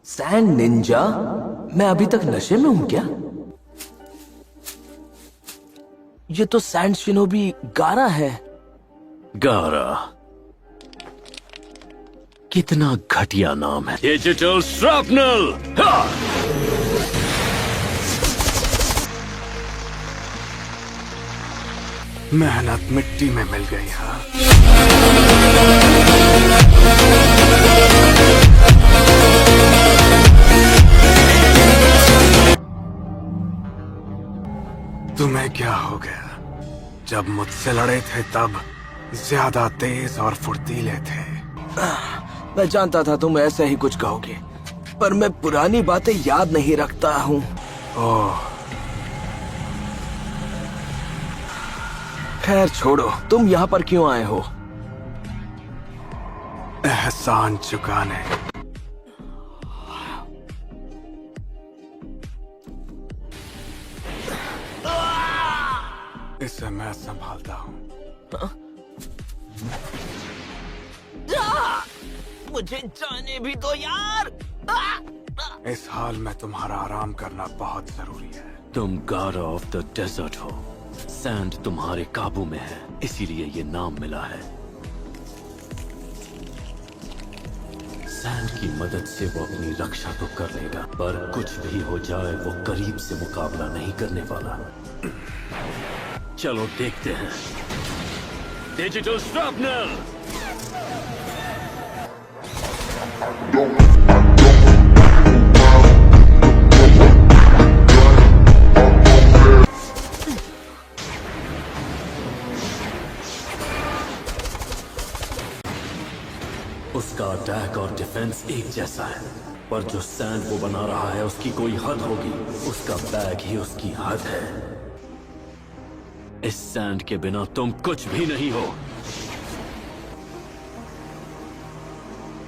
Sand Ninja? मैं अभी तक नशे में हूं क्या? ये तो सैंड शिनोबी गारा है। गारा, कितना घटिया नाम है। डिजिटल श्रापनल। मेहनत मिट्टी में मिल गई है। तुम्हें क्या हो गया? जब मुझसे लड़े थे तब ज्यादा तेज और फुर्तीले थे। मैं जानता था तुम ऐसा ही कुछ कहोगे, पर मैं पुरानी बातें याद नहीं रखता हूँ। ओह, खैर छोड़ो, तुम यहाँ पर क्यों आए हो? एहसान चुकाने। इसे मैं संभालता हूँ। मुझे जाने भी दो यार। इस हाल में तुम्हारा आराम करना बहुत जरूरी है। तुम गारा ऑफ द डेजर्ट हो। सैंड तुम्हारे काबू में है, इसीलिए ये नाम मिला है। सैंड की मदद से वो अपनी रक्षा तो कर लेगा, पर कुछ भी हो जाए वो करीब से मुकाबला नहीं करने वाला। चलो देखते हैं। डिजिटल श्रापनल। उसका अटैक और डिफेंस एक जैसा है, पर जो सैंड वो बना रहा है उसकी कोई हद होगी। उसका बैग ही उसकी हद है। इस सैंड के बिना तुम कुछ भी नहीं हो।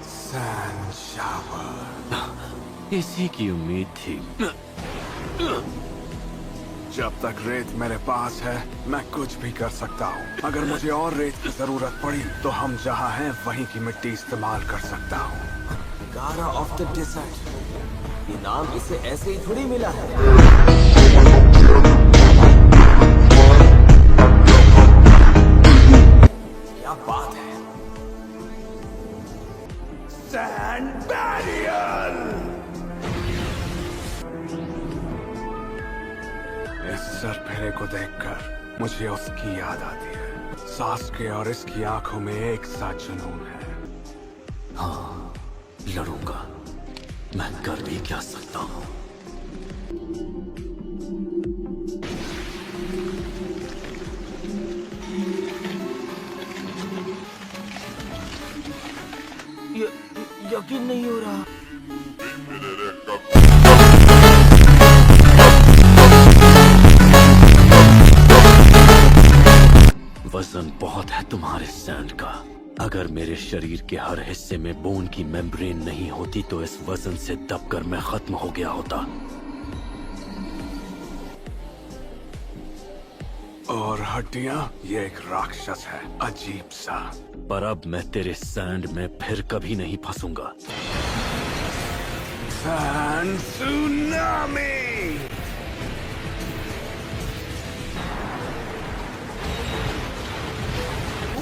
Sand shower. इसी की उम्मीद थी। जब तक रेत मेरे पास है मैं कुछ भी कर सकता हूँ। अगर मुझे और रेत की जरूरत पड़ी तो हम जहाँ हैं वहीं की मिट्टी इस्तेमाल कर सकता हूँ। गारा ऑफ द डेजर्ट, ये नाम इसे ऐसे ही थोड़ी मिला है। क्या बात है। Sand barrier. इस सरफेरे को देखकर मुझे उसकी याद आती है। सास्के और इसकी आंखों में एक सा जुनून है। हाँ, लड़ूंगा। मैं कर भी क्या सकता हूँ। यकीन नहीं हो रहा। वजन बहुत है तुम्हारे सैंड का। अगर मेरे शरीर के हर हिस्से में बोन की मेम्ब्रेन नहीं होती तो इस वजन से दबकर मैं खत्म हो गया होता। और हड्डियां, ये एक राक्षस है, अजीब सा। पर अब मैं तेरे सैंड में फिर कभी नहीं फंसूंगा। Sand tsunami.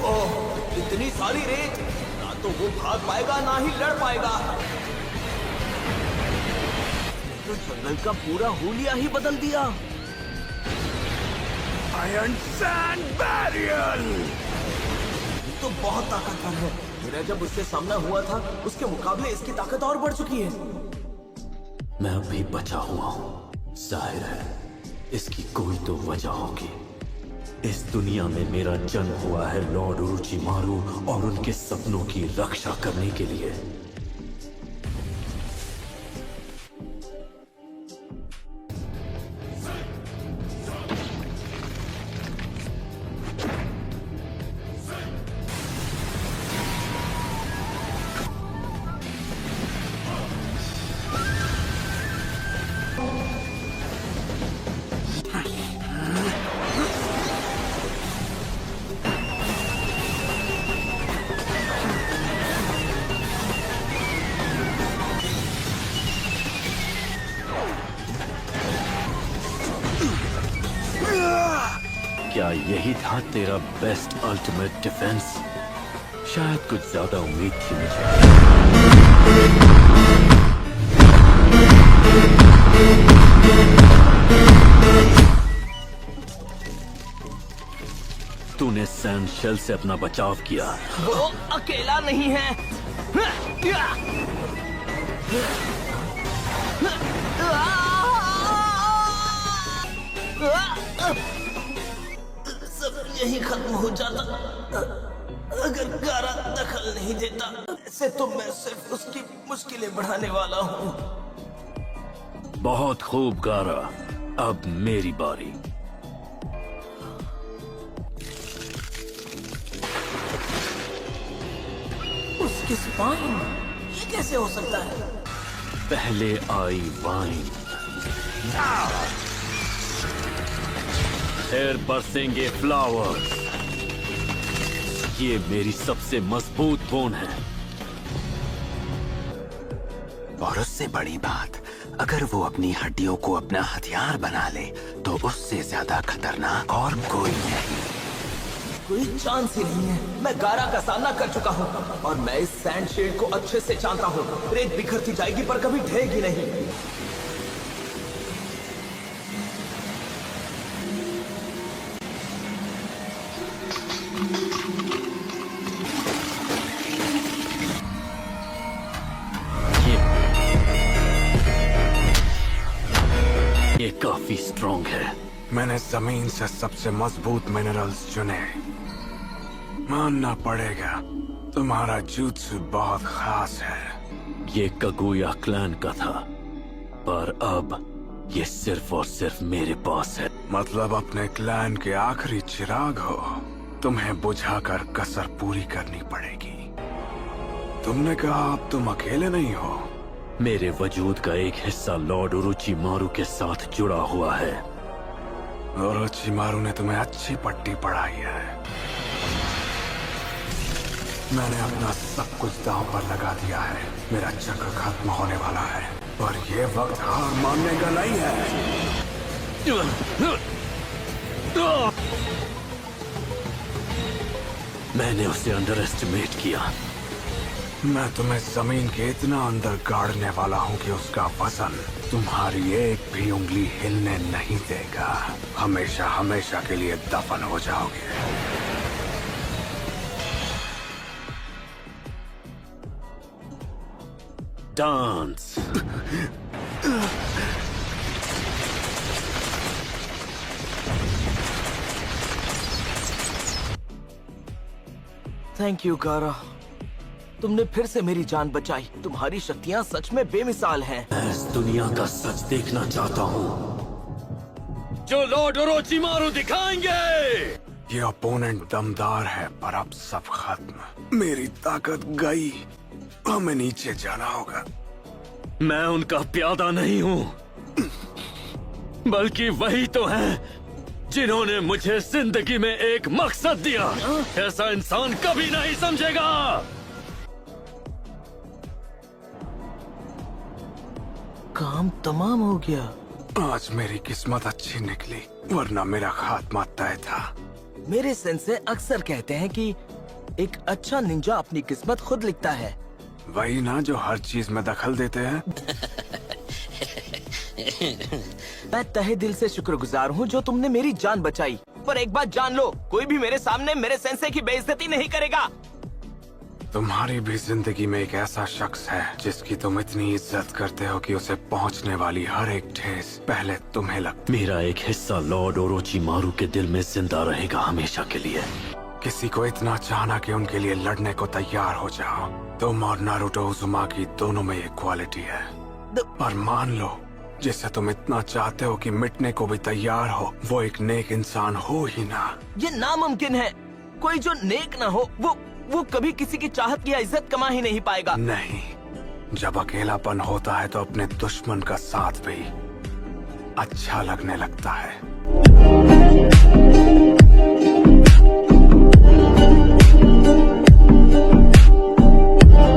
ओह, इतनी सारी रेत! ना तो वो भाग पाएगा ना ही लड़ पाएगा। तो जंगल का पूरा हुलिया ही बदल दिया। Iron sand barrier. तो बहुत ताकतवर है। मेरा जब उससे सामना हुआ था उसके मुकाबले इसकी ताकत और बढ़ चुकी है। मैं अभी बचा हुआ हूँ। जाहिर है इसकी कोई तो वजह होगी। इस दुनिया में मेरा जन्म हुआ है लॉर्ड उरोचिमारू और उनके सपनों की रक्षा करने के लिए। क्या यही था तेरा बेस्ट अल्टीमेट डिफेंस? शायद कुछ ज्यादा उम्मीद थी मुझे। तूने सैंड शेल से अपना बचाव किया। वो अकेला नहीं है। सब यही खत्म हो जाता अगर गारा दखल नहीं देता। ऐसे तो मैं सिर्फ उसकी मुश्किलें बढ़ाने वाला हूँ। बहुत खूब गारा, अब मेरी बारी। उसकी स्पाइन, ये कैसे हो सकता है? पहले आई वाइन, फिर बरसेंगे फ्लावर्स। ये मेरी सबसे मजबूत बोन है। और उससे बड़ी बात, अगर वो अपनी हड्डियों को अपना हथियार बना ले तो उससे ज्यादा खतरनाक और कोई नहीं। कोई चांस ही नहीं है। मैं गारा का सामना कर चुका हूँ और मैं इस सैंड शेड को अच्छे से जानता हूँ। रेत बिखरती जाएगी पर कभी ढहेगी नहीं। ये काफी स्ट्रॉन्ग है। मैंने जमीन से सबसे मजबूत मिनरल्स चुने। मानना पड़ेगा, तुम्हारा जुत्सु बहुत खास है। ये कगुया क्लैन का था, पर अब ये सिर्फ और सिर्फ मेरे पास है। मतलब अपने क्लैन के आखिरी चिराग हो। तुम्हें बुझाकर कसर पूरी करनी पड़ेगी। तुमने कहा अब तुम अकेले नहीं हो। मेरे वजूद का एक हिस्सा लॉर्ड उरोचिमारू के साथ जुड़ा हुआ है। उरोचिमारू ने तुम्हें अच्छी पट्टी पढ़ाई है। मैंने अपना सब कुछ दांव पर लगा दिया है। मेरा चक्र खत्म होने वाला है और ये वक्त हार मानने का नहीं है। मैंने उसे अंडर एस्टिमेट किया। मैं तुम्हें जमीन के इतना अंदर गाड़ने वाला हूँ कि उसका वजन तुम्हारी एक भी उंगली हिलने नहीं देगा। हमेशा हमेशा के लिए दफन हो जाओगे। डांस। थैंक यू गारा, तुमने फिर से मेरी जान बचाई। तुम्हारी शक्तियाँ सच में बेमिसाल हैं। मैं इस दुनिया का सच देखना चाहता हूँ जो लॉर्ड उरोचिमारू दिखाएंगे। ये अपोनेंट दमदार है पर अब सब खत्म। मेरी ताकत गई, हमें नीचे जाना होगा। मैं उनका प्यादा नहीं हूँ, बल्कि वही तो हैं जिन्होंने मुझे जिंदगी में एक मकसद दिया। ऐसा इंसान कभी नहीं समझेगा। काम तमाम हो गया। आज मेरी किस्मत अच्छी निकली, वरना मेरा खात्मा तय था। मेरे सेंसे अक्सर कहते हैं कि एक अच्छा निंजा अपनी किस्मत खुद लिखता है। वही ना जो हर चीज में दखल देते हैं। मैं तहे दिल से शुक्रगुजार हूँ जो तुमने मेरी जान बचाई। पर एक बात जान लो, कोई भी मेरे सामने मेरे सेंसे की बेइज्जती नहीं करेगा। तुम्हारी भी जिंदगी में एक ऐसा शख्स है जिसकी तुम इतनी इज्जत करते हो कि उसे पहुंचने वाली हर एक ठेस पहले तुम्हें लगती। मेरा एक हिस्सा लॉर्ड ओरोचिमारू के दिल में जिंदा रहेगा हमेशा के लिए। किसी को इतना चाहना कि उनके लिए लड़ने को तैयार हो जाओ। तुम और नारुतो उज़ुमाकी दोनों में ये क्वालिटी है। पर मान लो, जिसे तुम इतना चाहते हो कि मिटने को भी तैयार हो, वो एक नेक इंसान हो ही ना। ये नामुमकिन है। कोई जो नेक ना हो वो कभी किसी की चाहत या इज्जत कमा ही नहीं पाएगा। नहीं, जब अकेलापन होता है तो अपने दुश्मन का साथ भी अच्छा लगने लगता है।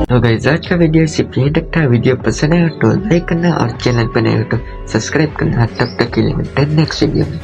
तो गाइस, आज का वीडियो सिर्फ यही तक था। वीडियो पसंद आया तो लाइक करना और चैनल पर नए हो तो सब्सक्राइब करना। तब तक के लिए मिलते हैं नेक्स्ट वीडियो में।